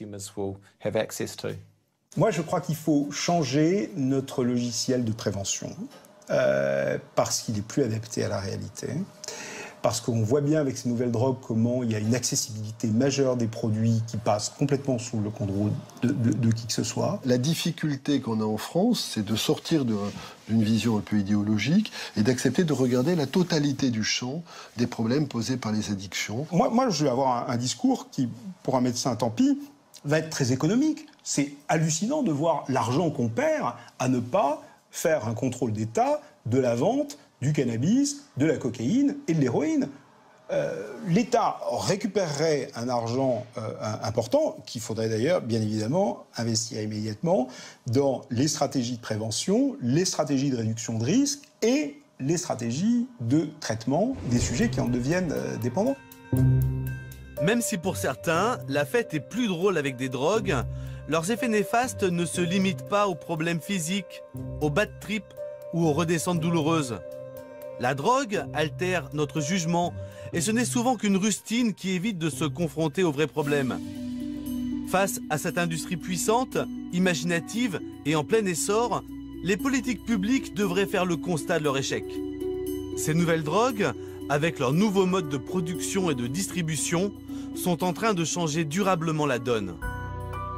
Moi, je crois qu'il faut changer notre logiciel de prévention parce qu'il est plus adapté à la réalité. parce qu'on voit bien avec ces nouvelles drogues comment il y a une accessibilité majeure des produits qui passent complètement sous le contrôle de qui que ce soit. La difficulté qu'on a en France, c'est de sortir d'une vision un peu idéologique et d'accepter de regarder la totalité du champ des problèmes posés par les addictions. Moi je vais avoir un discours qui, pour un médecin, tant pis, va être très économique. C'est hallucinant de voir l'argent qu'on perd à ne pas faire un contrôle d'État de la vente du cannabis, de la cocaïne et de l'héroïne. L'État récupérerait un argent important, qu'il faudrait d'ailleurs, bien évidemment, investir immédiatement dans les stratégies de prévention, les stratégies de réduction de risque et les stratégies de traitement des sujets qui en deviennent dépendants. Même si pour certains, la fête est plus drôle avec des drogues, leurs effets néfastes ne se limitent pas aux problèmes physiques, aux bad trips ou aux redescentes douloureuses. La drogue altère notre jugement et ce n'est souvent qu'une rustine qui évite de se confronter aux vrais problèmes. Face à cette industrie puissante, imaginative et en plein essor, les politiques publiques devraient faire le constat de leur échec. Ces nouvelles drogues, avec leur nouveau mode de production et de distribution, sont en train de changer durablement la donne.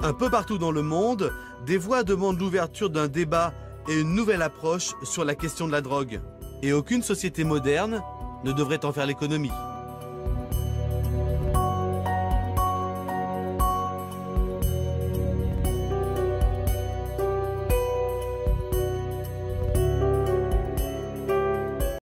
Un peu partout dans le monde, des voix demandent l'ouverture d'un débat et une nouvelle approche sur la question de la drogue. Et aucune société moderne ne devrait en faire l'économie.